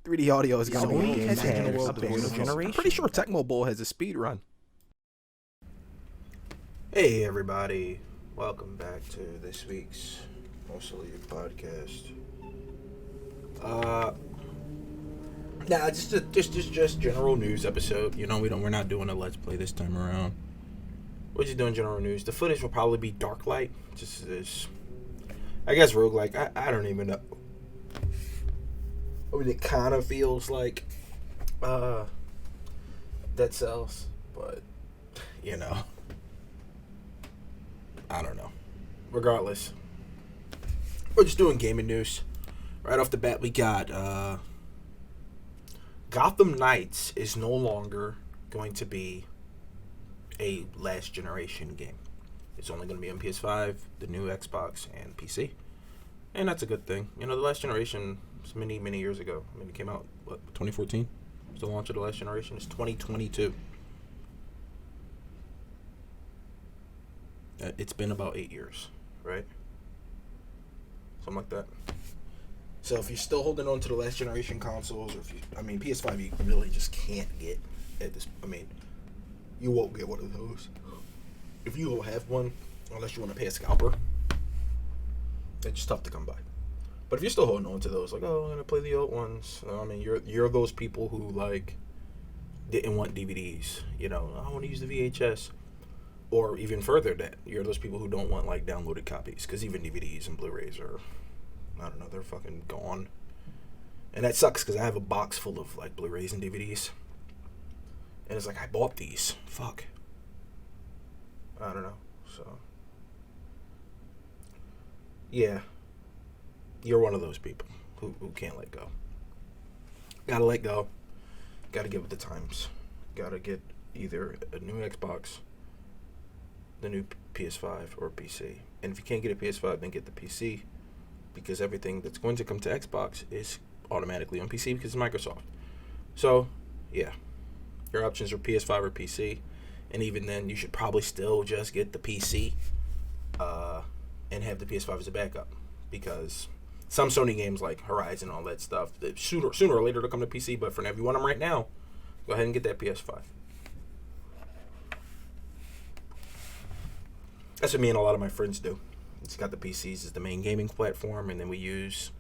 3D audio is gonna be Sony a game has changer in the had world a of bit of video games. I'm generation. pretty sure Tecmo Bowl has a speed run. Hey everybody, welcome back to this week's Mostly podcast. Nah, just general news episode. You know, we're not doing a let's play this time around. We're just doing general news. The footage will probably be Darklight, just this. I guess roguelike. I don't even know. I mean, it kind of feels like Dead Cells, but you know. I don't know. Regardless, we're just doing gaming news. Right off the bat, we got Gotham Knights is no longer going to be a last generation game. It's only going to be on PS5, the new Xbox, and PC. And that's a good thing. You know, the last generation was many, many years ago. I mean, it came out, 2014? Was the launch of the last generation? It's 2022. It's been about 8 years, right? Something like that. So if you're still holding on to the last generation consoles, or PS5 you really just can't get at this. I mean, you won't get one of those. If you will have one, unless you want to pay a scalper, it's just tough to come by. But if you're still holding on to those, like, oh, I'm gonna play the old ones. I mean, you're those people who like didn't want DVDs. You know, I want to use the VHS. Or even further, that you're those people who don't want like downloaded copies, because even DVDs and Blu-rays are, I don't know, they're fucking gone. And that sucks because I have a box full of like Blu-rays and DVDs, and it's like I bought these. Fuck. I don't know. So yeah, you're one of those people who can't let go. Gotta let go. Gotta get with the times. Gotta get either a new Xbox, the new PS5, or PC. And if you can't get a PS5, then get the PC, because everything that's going to come to Xbox is automatically on PC because it's Microsoft. So, yeah, your options are PS5 or PC, and even then, you should probably still just get the PC and have the PS5 as a backup, because some Sony games like Horizon, all that stuff, sooner or later they'll come to PC, but for now, if you want them right now, go ahead and get that PS5. That's what me and a lot of my friends do. It's got the PCs as the main gaming platform, and then we use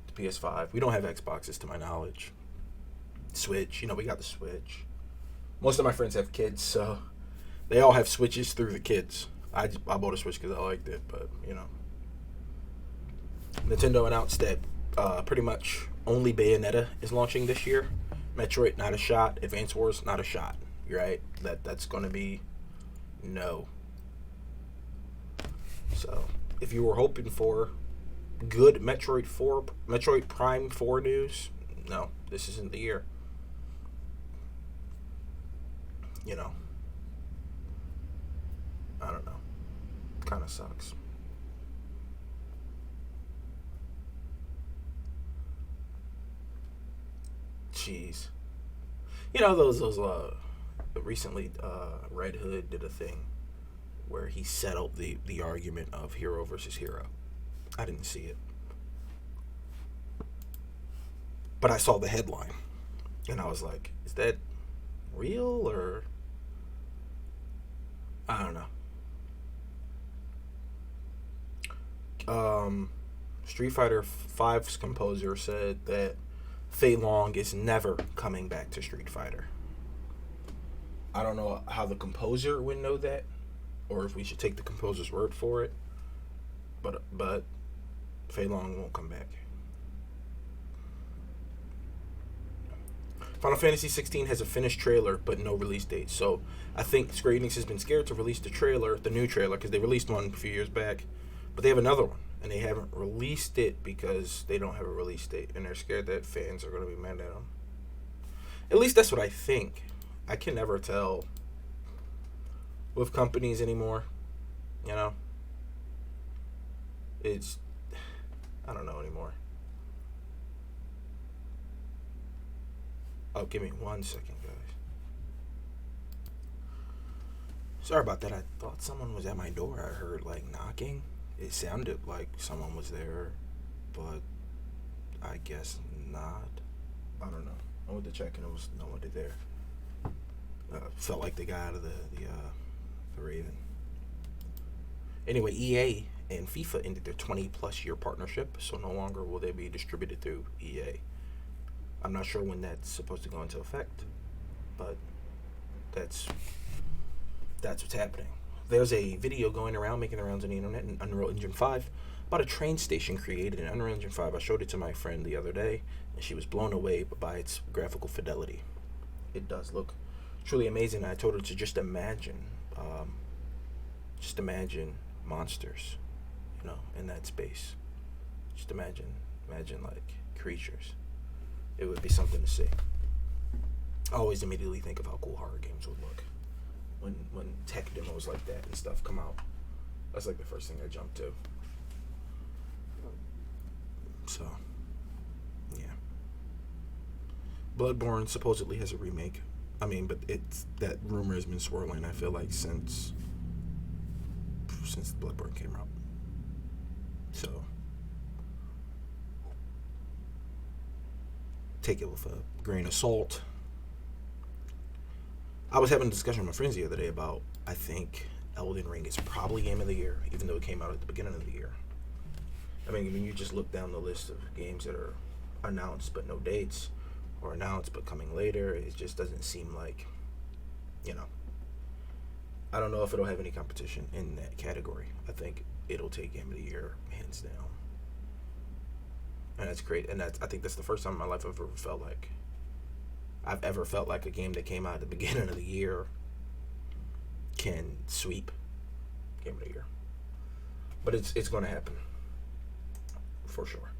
the PS5. We don't have Xboxes, to my knowledge. Switch, we got the Switch. Most of my friends have kids, so they all have Switches through the kids. I bought a Switch because I liked it, but, Nintendo announced that pretty much only Bayonetta is launching this year. Metroid, not a shot. Advance Wars, not a shot. Right? That's going to be no. So, if you were hoping for good Metroid Prime 4 news, no, this isn't the year. I don't know. Kind of sucks. Jeez. Those recently Red Hood did a thing where he settled the argument of hero versus hero. I didn't see it, but I saw the headline, and I was like, is that real, or I don't know. Street Fighter V's composer said that Fei Long is never coming back to Street Fighter. I don't know how the composer would know that, or if we should take the composer's word for it, but Fei Long won't come back. Final Fantasy 16 has a finished trailer, but no release date. So I think Square Enix has been scared to release the new trailer, because they released one a few years back, but they have another one, and they haven't released it because they don't have a release date, and they're scared that fans are going to be mad at them. At least that's what I think. I can never tell with companies anymore. I don't know anymore. Oh, give me 1 second, guys. Sorry about that. I thought someone was at my door. I heard, knocking. It sounded like someone was there, but I guess not. went to check and it was no one there. Felt like they got out of the Raven. Anyway, EA and FIFA ended their 20-plus year partnership, so no longer will they be distributed through EA. I'm not sure when that's supposed to go into effect, but that's what's happening. There's a video going around, making the rounds on the internet in Unreal Engine 5 about a train station created in Unreal Engine 5. I showed it to my friend the other day, and she was blown away by its graphical fidelity. It does look truly amazing. I told her to just imagine monsters, in that space. Just imagine like creatures. It would be something to see. I always immediately think of how cool horror games would look when tech demos like that and stuff come out. That's like the first thing I jump to. So, yeah. Bloodborne supposedly has a remake. I mean, but that rumor has been swirling, I feel like, since Bloodborne came out. So, take it with a grain of salt. I was having a discussion with my friends the other day about, I think Elden Ring is probably Game of the Year, even though it came out at the beginning of the year. I mean, when you just look down the list of games that are announced but no dates, or announced but coming later, it just doesn't seem like, I don't know if it'll have any competition in that category. I think it'll take Game of the Year hands down. And that's great. And I think that's the first time in my life I've ever felt like a game that came out at the beginning of the year can sweep Game of the Year. But it's going to happen. For sure.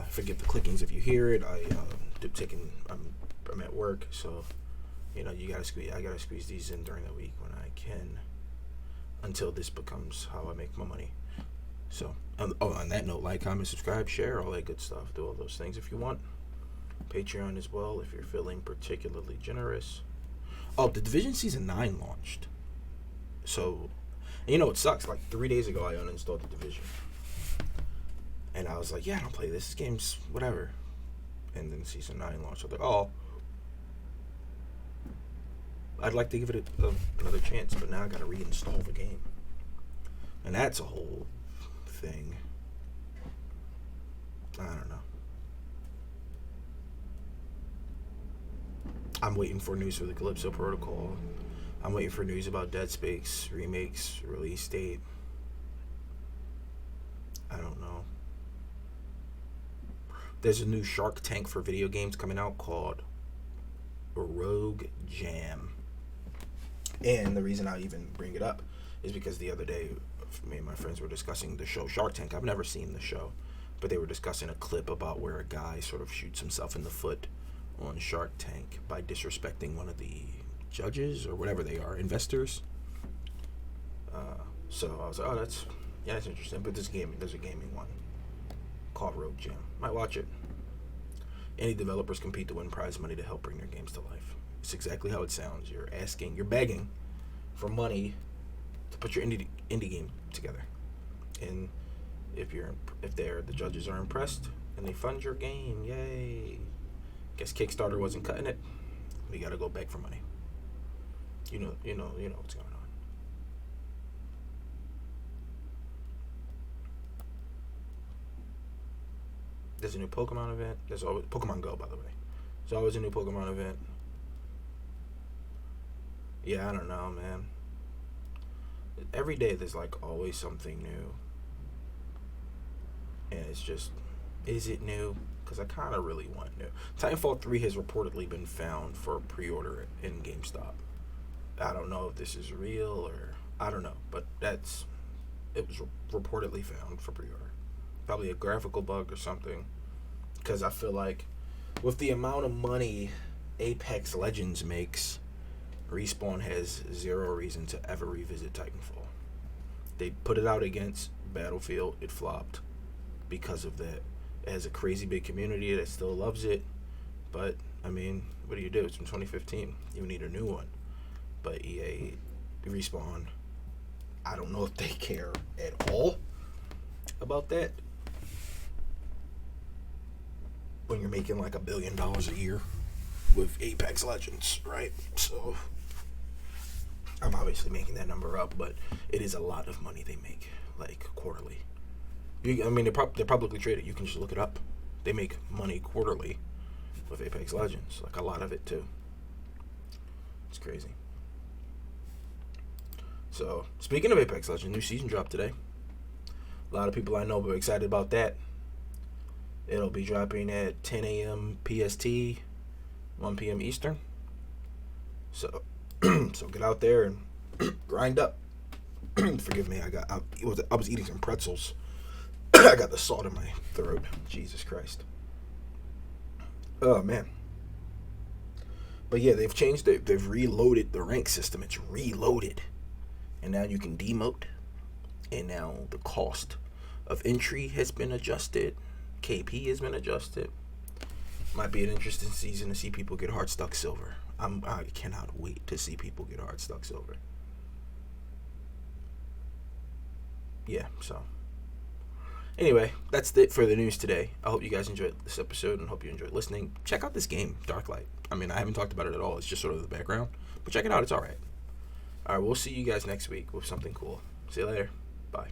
Forget the clickings if you hear it. I'm at work, so I gotta squeeze these in during the week when I can, until this becomes how I make my money. So, on that note, like, comment, subscribe, share, all that good stuff. Do all those things if you want. Patreon as well if you're feeling particularly generous. Oh, The Division Season 9 launched. So, it sucks. Like 3 days ago, I uninstalled The Division. And I was like, yeah, I don't play this. This game's whatever. And then Season 9 launched. I was like, oh, I'd like to give it another chance, but now I gotta reinstall the game. And that's a whole thing. I don't know. I'm waiting for news for the Calypso Protocol. I'm waiting for news about Dead Space remakes, release date. I don't know. There's a new Shark Tank for video games coming out called Rogue Jam. And the reason I even bring it up is because the other day, me and my friends were discussing the show Shark Tank. I've never seen the show, but they were discussing a clip about where a guy sort of shoots himself in the foot on Shark Tank by disrespecting one of the judges or whatever they are, investors. So I was like, oh, that's interesting. But there's a gaming one called Rogue Jam. Might watch it. Any developers compete to win prize money to help bring their games to life. It's exactly how it sounds. You're begging for money to put your indie game together. And if the judges are impressed and they fund your game, yay. Guess Kickstarter wasn't cutting it. We gotta go beg for money. You know what's going on. There's a new Pokemon event. There's always Pokemon Go, by the way. There's always a new Pokemon event. Yeah, I don't know, man. Every day there's like always something new. And it's just, is it new? Because I kind of really want new. Titanfall 3 has reportedly been found for pre-order in GameStop. I don't know if this is real or I don't know, but it was reportedly found for pre-order. Probably a graphical bug or something. Because I feel like with the amount of money Apex Legends makes, Respawn has zero reason to ever revisit Titanfall. They put it out against Battlefield. It flopped because of that. It has a crazy big community that still loves it. But, I mean, what do you do? It's from 2015. You need a new one. But EA, Respawn, I don't know if they care at all about that. when you're making like $1 billion a year with Apex Legends, right? So I'm obviously making that number up, but it is a lot of money they make, like quarterly. I mean, they're publicly traded. You can just look it up. They make money quarterly with Apex Legends, like a lot of it too. It's crazy. So, speaking of Apex Legends, new season dropped today. A lot of people I know were excited about that. It'll be dropping at 10 a.m. PST, 1 p.m. Eastern. So get out there and grind up. Forgive me, I was eating some pretzels. I got the salt in my throat. Jesus Christ. Oh man. But yeah, they've changed it. They've reloaded the rank system. It's reloaded. And now you can demote. And now the cost of entry has been adjusted. KP has been adjusted. Might be an interesting season to see people get hard stuck silver. I cannot wait to see people get hard stuck silver. Yeah, so. Anyway, that's it for the news today. I hope you guys enjoyed this episode and hope you enjoyed listening. Check out this game, Darklight. I mean, I haven't talked about it at all. It's just sort of the background. But check it out. It's all right. All right, we'll see you guys next week with something cool. See you later. Bye.